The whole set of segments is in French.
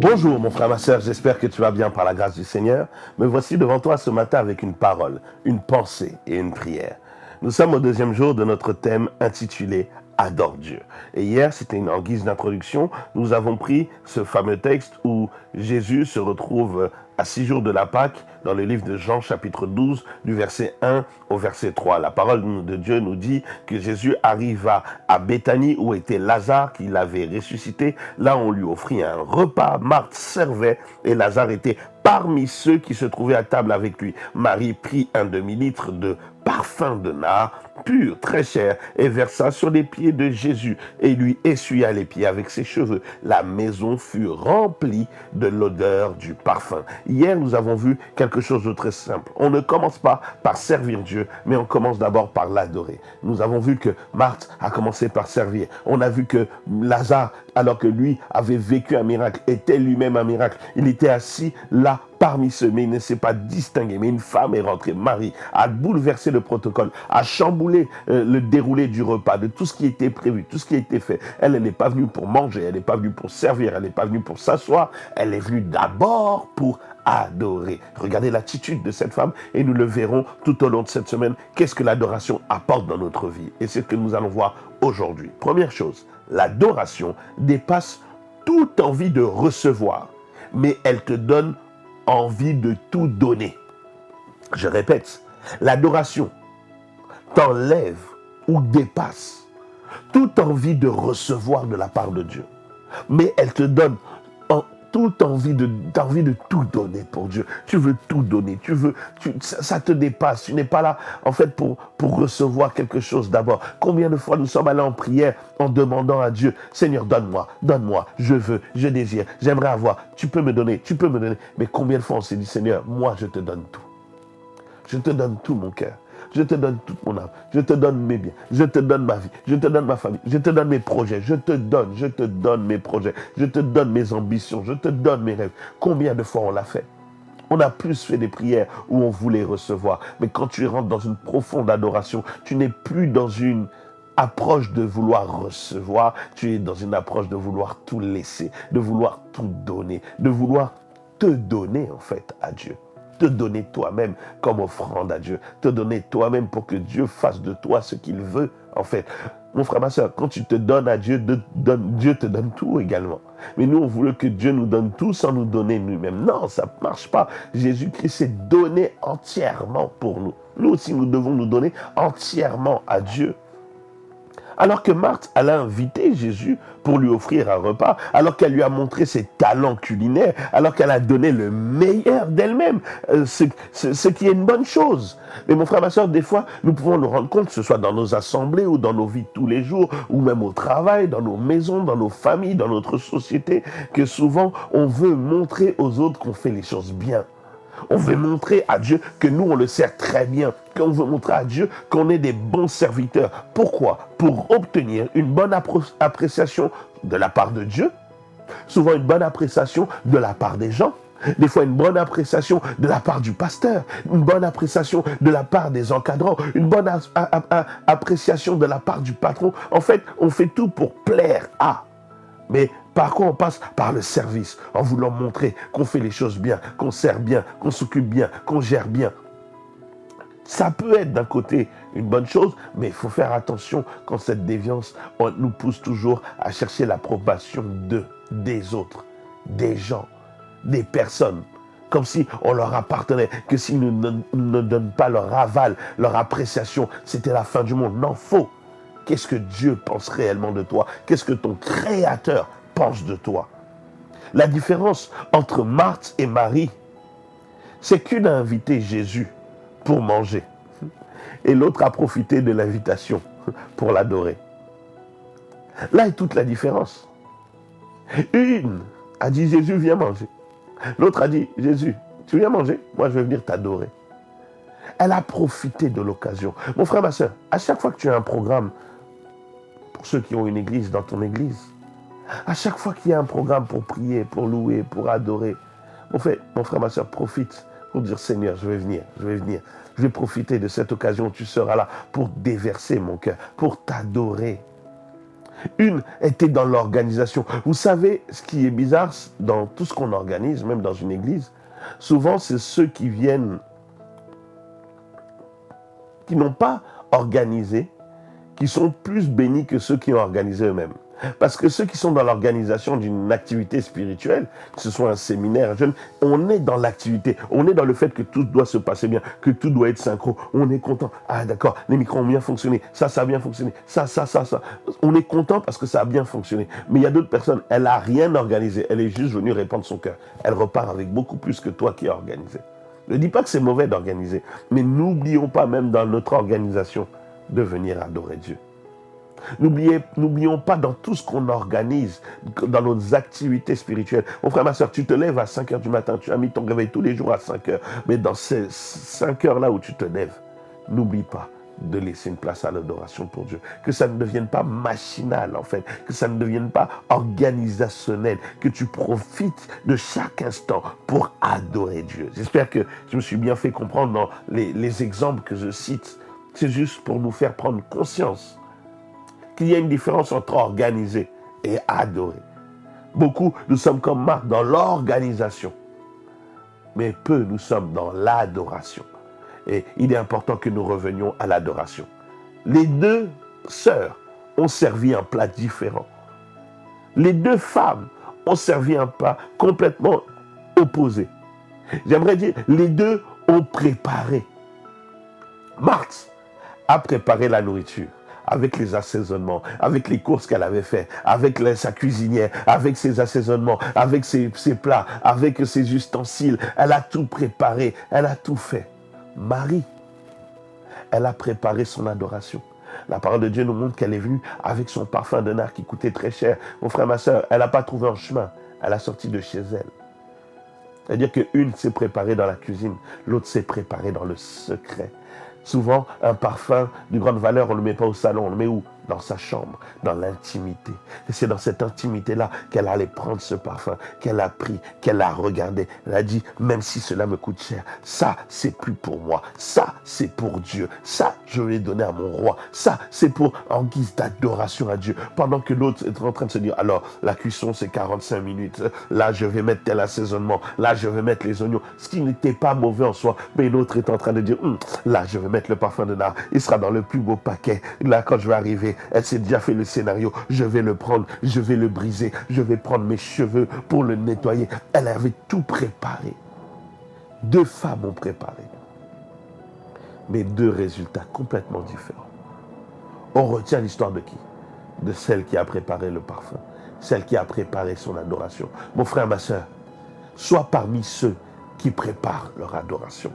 Bonjour mon frère, ma soeur, j'espère que tu vas bien par la grâce du Seigneur. Me voici devant toi ce matin avec une parole, une pensée et une prière. Nous sommes au deuxième jour de notre thème intitulé Adore Dieu. Et hier, c'était en guise d'introduction, nous avons pris ce fameux texte où Jésus se retrouve à 6 jours de la Pâque dans le livre de Jean chapitre 12 du verset 1 au verset 3. La parole de Dieu nous dit que Jésus arriva à Béthanie où était Lazare qu'il avait ressuscité. Là, on lui offrit un repas. Marthe servait et Lazare était parmi ceux qui se trouvaient à table avec lui. Marie prit un demi-litre de parfum de nard pur, très cher, et versa sur les pieds de Jésus et lui essuya les pieds avec ses cheveux. La maison fut remplie de l'odeur du parfum. Hier, nous avons vu quelque chose de très simple. On ne commence pas par servir Dieu, mais on commence d'abord par l'adorer. Nous avons vu que Marthe a commencé par servir. On a vu que Lazare, alors que lui avait vécu un miracle, était lui-même un miracle. Il était assis là parmi ceux, mais il ne s'est pas distingué. Mais une femme est rentrée, Marie, a bouleversé le protocole, a chamboulé le déroulé du repas, de tout ce qui était prévu, tout ce qui a été fait. Elle n'est pas venue pour manger, elle n'est pas venue pour servir, elle n'est pas venue pour s'asseoir, elle est venue d'abord pour adorer. Regardez l'attitude de cette femme et nous le verrons tout au long de cette semaine. Qu'est-ce que l'adoration apporte dans notre vie? Et c'est ce que nous allons voir aujourd'hui. Première chose, l'adoration dépasse toute envie de recevoir, mais elle te donne envie de tout donner. Je répète, l'adoration t'enlève ou dépasse toute envie de recevoir de la part de Dieu, mais elle te donne toute envie de tout donner pour Dieu. Tu veux tout donner, ça te dépasse. Tu n'es pas là en fait pour recevoir quelque chose d'abord. Combien de fois nous sommes allés en prière en demandant à Dieu, Seigneur, donne-moi, je veux, je désire, j'aimerais avoir, tu peux me donner. Mais combien de fois on s'est dit, Seigneur, moi je te donne tout. Je te donne tout mon cœur. Je te donne toute mon âme, je te donne mes biens, je te donne ma vie, je te donne ma famille, je te donne mes projets, je te donne mes projets, je te donne mes ambitions, je te donne mes rêves. Combien de fois on l'a fait? On a plus fait des prières où on voulait recevoir. Mais quand tu rentres dans une profonde adoration, tu n'es plus dans une approche de vouloir recevoir, tu es dans une approche de vouloir tout laisser, de vouloir tout donner, de vouloir te donner en fait à Dieu. Te donner toi-même comme offrande à Dieu. Te donner toi-même pour que Dieu fasse de toi ce qu'il veut, en fait. Mon frère, ma soeur, quand tu te donnes à Dieu, Dieu te donne tout également. Mais nous, on voulait que Dieu nous donne tout sans nous donner nous-mêmes. Non, ça ne marche pas. Jésus-Christ s'est donné entièrement pour nous. Nous aussi, nous devons nous donner entièrement à Dieu. Alors que Marthe, elle a invité Jésus pour lui offrir un repas, alors qu'elle lui a montré ses talents culinaires, alors qu'elle a donné le meilleur d'elle-même, ce qui est une bonne chose. Mais mon frère, ma soeur, des fois, nous pouvons nous rendre compte, que ce soit dans nos assemblées ou dans nos vies de tous les jours, ou même au travail, dans nos maisons, dans nos familles, dans notre société, que souvent, on veut montrer aux autres qu'on fait les choses bien. On veut montrer à Dieu que nous, on le sert très bien. Qu'on veut montrer à Dieu qu'on est des bons serviteurs. Pourquoi? Pour obtenir une bonne appréciation de la part de Dieu. Souvent une bonne appréciation de la part des gens. Des fois une bonne appréciation de la part du pasteur. Une bonne appréciation de la part des encadrants. Une bonne appréciation de la part du patron. En fait, on fait tout pour plaire à. Mais par quoi on passe? Par le service, en voulant montrer qu'on fait les choses bien, qu'on sert bien, qu'on s'occupe bien, qu'on gère bien. Ça peut être d'un côté une bonne chose, mais il faut faire attention quand cette déviance nous pousse toujours à chercher l'approbation des autres, des gens, des personnes. Comme si on leur appartenait, que s'ils ne donnent pas leur aval, leur appréciation, c'était la fin du monde. Non, faux. Qu'est-ce que Dieu pense réellement de toi? Qu'est-ce que ton Créateur pense de toi? La différence entre Marthe et Marie, c'est qu'une a invité Jésus pour manger et l'autre a profité de l'invitation pour l'adorer. Là est toute la différence. Une a dit Jésus, viens manger. L'autre a dit Jésus, tu viens manger? Moi je vais venir t'adorer. Elle a profité de l'occasion. Mon frère, ma soeur, à chaque fois que tu as un programme, pour ceux qui ont une église dans ton église, à chaque fois qu'il y a un programme pour prier, pour louer, pour adorer, mon frère, ma soeur, profite pour dire Seigneur, je vais venir. Je vais profiter de cette occasion où tu seras là pour déverser mon cœur, pour t'adorer. Une était dans l'organisation. Vous savez, ce qui est bizarre dans tout ce qu'on organise, même dans une église, souvent c'est ceux qui viennent, qui n'ont pas organisé, qui sont plus bénis que ceux qui ont organisé eux-mêmes. Parce que ceux qui sont dans l'organisation d'une activité spirituelle, que ce soit un séminaire, un jeune, on est dans l'activité, on est dans le fait que tout doit se passer bien, que tout doit être synchro, on est content. Ah d'accord, les micros ont bien fonctionné, ça a bien fonctionné, ça. On est content parce que ça a bien fonctionné. Mais il y a d'autres personnes, elle n'a rien organisé, elle est juste venue répandre son cœur. Elle repart avec beaucoup plus que toi qui as organisé. Ne dis pas que c'est mauvais d'organiser, mais n'oublions pas même dans notre organisation de venir adorer Dieu. N'oublions pas dans tout ce qu'on organise, dans nos activités spirituelles. Mon frère, ma soeur, tu te lèves à 5 heures du matin, tu as mis ton réveil tous les jours à 5 heures. Mais dans ces 5 heures-là où tu te lèves, n'oublie pas de laisser une place à l'adoration pour Dieu. Que ça ne devienne pas machinal, en fait. Que ça ne devienne pas organisationnel. Que tu profites de chaque instant pour adorer Dieu. J'espère que je me suis bien fait comprendre dans les exemples que je cite. C'est juste pour nous faire prendre conscience qu'il y a une différence entre organiser et adorer. Beaucoup, nous sommes comme Marc dans l'organisation, mais peu, nous sommes dans l'adoration. Et il est important que nous revenions à l'adoration. Les deux sœurs ont servi un plat différent. Les deux femmes ont servi un plat complètement opposé. J'aimerais dire, les deux ont préparé. Marthe a préparé la nourriture avec les assaisonnements, avec les courses qu'elle avait fait, avec sa cuisinière, avec ses assaisonnements, avec ses plats, avec ses ustensiles. Elle a tout préparé, elle a tout fait. Marie, elle a préparé son adoration. La parole de Dieu nous montre qu'elle est venue avec son parfum de nard qui coûtait très cher. Mon frère, ma soeur, elle n'a pas trouvé un chemin, elle a sorti de chez elle. C'est-à-dire qu'une s'est préparée dans la cuisine, l'autre s'est préparée dans le secret. Souvent, un parfum de grande valeur, on ne le met pas au salon, on le met où? Dans sa chambre, dans l'intimité. Et c'est dans cette intimité-là qu'elle allait prendre ce parfum, qu'elle a pris, qu'elle a regardé. Elle a dit, même si cela me coûte cher, ça, c'est plus pour moi. Ça, c'est pour Dieu. Ça, je vais donner à mon roi. Ça, c'est pour en guise d'adoration à Dieu. Pendant que l'autre est en train de se dire, alors, la cuisson, c'est 45 minutes. Là, je vais mettre tel assaisonnement. Là, je vais mettre les oignons. Ce qui n'était pas mauvais en soi. Mais l'autre est en train de dire, là, je vais mettre le parfum de nard. Il sera dans le plus beau paquet. Là, quand je vais arriver, elle s'est déjà fait le scénario. Je vais le prendre, je vais le briser, je vais prendre mes cheveux pour le nettoyer. Elle avait tout préparé. Deux femmes ont préparé. Mais deux résultats complètement différents. On retient l'histoire de qui? De celle qui a préparé le parfum. Celle qui a préparé son adoration. Mon frère, ma soeur, sois parmi ceux qui préparent leur adoration.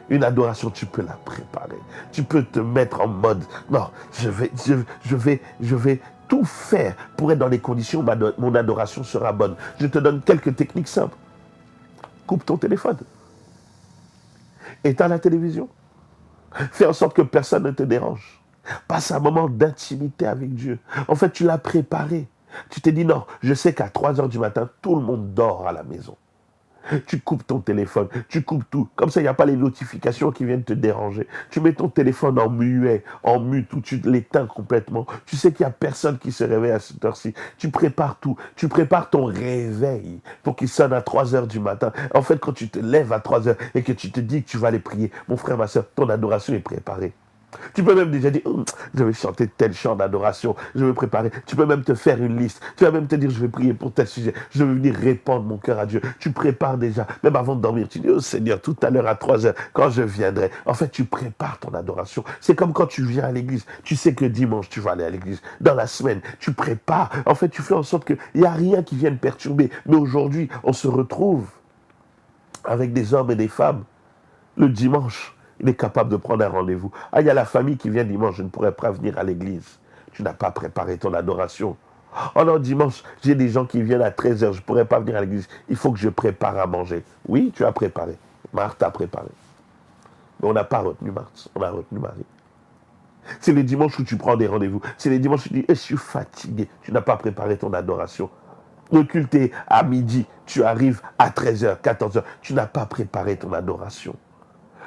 Une adoration, tu peux la préparer. Tu peux te mettre en mode, non, je vais tout faire pour être dans les conditions où mon adoration sera bonne. Je te donne quelques techniques simples. Coupe ton téléphone. Éteins la télévision. Fais en sorte que personne ne te dérange. Passe un moment d'intimité avec Dieu. En fait, tu l'as préparé. Tu t'es dit, non, je sais qu'à 3 heures du matin, tout le monde dort à la maison. Tu coupes ton téléphone, tu coupes tout. Comme ça, il n'y a pas les notifications qui viennent te déranger. Tu mets ton téléphone en muet, en mute, ou tu l'éteins complètement. Tu sais qu'il n'y a personne qui se réveille à cette heure-ci. Tu prépares tout. Tu prépares ton réveil pour qu'il sonne à 3 heures du matin. En fait, quand tu te lèves à 3 heures et que tu te dis que tu vas aller prier, mon frère, ma soeur, ton adoration est préparée. Tu peux même déjà dire, je vais chanter tel chant d'adoration, je vais préparer. Tu peux même te faire une liste. Tu vas même te dire, je vais prier pour tel sujet. Je vais venir répandre mon cœur à Dieu. Tu prépares déjà, même avant de dormir. Tu dis, oh Seigneur, tout à l'heure à 3 heures, quand je viendrai. En fait, tu prépares ton adoration. C'est comme quand tu viens à l'église. Tu sais que dimanche, tu vas aller à l'église. Dans la semaine, tu prépares. En fait, tu fais en sorte qu'il n'y a rien qui vienne perturber. Mais aujourd'hui, on se retrouve avec des hommes et des femmes le dimanche. Il est capable de prendre un rendez-vous. Ah, il y a la famille qui vient dimanche, je ne pourrais pas venir à l'église. Tu n'as pas préparé ton adoration. Oh non, dimanche, j'ai des gens qui viennent à 13 heures, je ne pourrais pas venir à l'église. Il faut que je prépare à manger. Oui, tu as préparé. Marthe a préparé. Mais on n'a pas retenu Marthe, on a retenu Marie. C'est les dimanches où tu prends des rendez-vous. C'est les dimanches où tu dis, je suis fatigué. Tu n'as pas préparé ton adoration. Le culte est à midi, tu arrives à 13 heures, 14 heures. Tu n'as pas préparé ton adoration.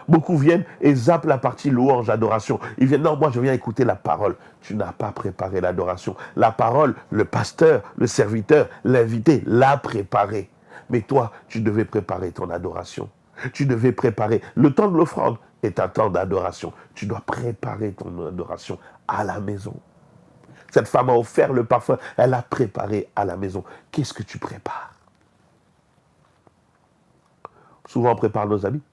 Beaucoup viennent et zappent la partie louange, adoration. Ils viennent, non, moi je viens écouter la parole. Tu n'as pas préparé l'adoration. La parole, le pasteur, le serviteur, l'invité l'a préparé. Mais toi, tu devais préparer ton adoration. Tu devais préparer. Le temps de l'offrande est un temps d'adoration. Tu dois préparer ton adoration à la maison. Cette femme a offert le parfum, elle a préparé à la maison. Qu'est-ce que tu prépares? Souvent on prépare nos habits.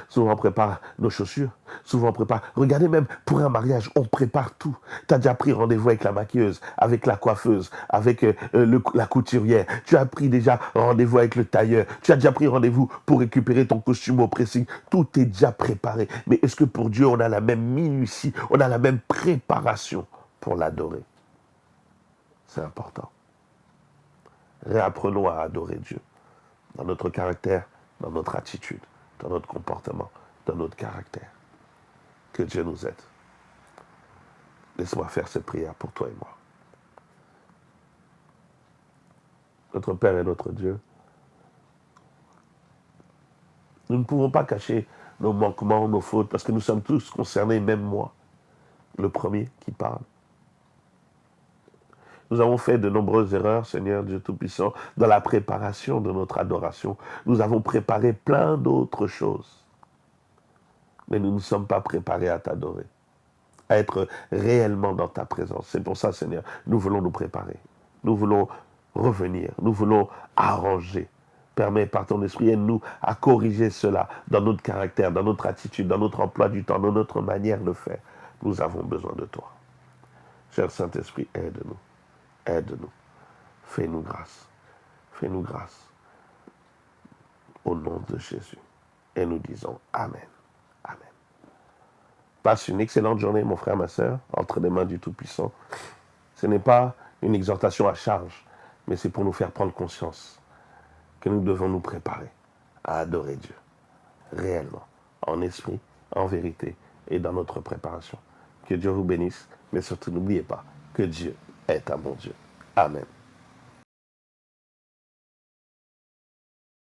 Souvent, on prépare nos chaussures. Souvent, on prépare... Regardez même, pour un mariage, on prépare tout. Tu as déjà pris rendez-vous avec la maquilleuse, avec la coiffeuse, avec la couturière. Tu as pris déjà rendez-vous avec le tailleur. Tu as déjà pris rendez-vous pour récupérer ton costume au pressing. Tout est déjà préparé. Mais est-ce que pour Dieu, on a la même minutie, on a la même préparation pour l'adorer? C'est important. Réapprenons à adorer Dieu dans notre caractère, dans notre attitude, dans notre comportement, dans notre caractère. Que Dieu nous aide. Laisse-moi faire cette prière pour toi et moi. Notre Père et notre Dieu, nous ne pouvons pas cacher nos manquements, nos fautes, parce que nous sommes tous concernés, même moi, le premier qui parle. Nous avons fait de nombreuses erreurs, Seigneur Dieu Tout-Puissant, dans la préparation de notre adoration. Nous avons préparé plein d'autres choses. Mais nous ne sommes pas préparés à t'adorer, à être réellement dans ta présence. C'est pour ça, Seigneur, nous voulons nous préparer. Nous voulons revenir. Nous voulons arranger. Permets par ton esprit, aide-nous à corriger cela dans notre caractère, dans notre attitude, dans notre emploi du temps, dans notre manière de faire. Nous avons besoin de toi. Cher Saint-Esprit, aide-nous. Aide-nous. Fais-nous grâce. Fais-nous grâce. Au nom de Jésus. Et nous disons Amen. Amen. Passe une excellente journée, mon frère, ma soeur, entre les mains du Tout-Puissant. Ce n'est pas une exhortation à charge, mais c'est pour nous faire prendre conscience que nous devons nous préparer à adorer Dieu, réellement, en esprit, en vérité et dans notre préparation. Que Dieu vous bénisse, mais surtout n'oubliez pas que Dieu est un bon Dieu. Amen.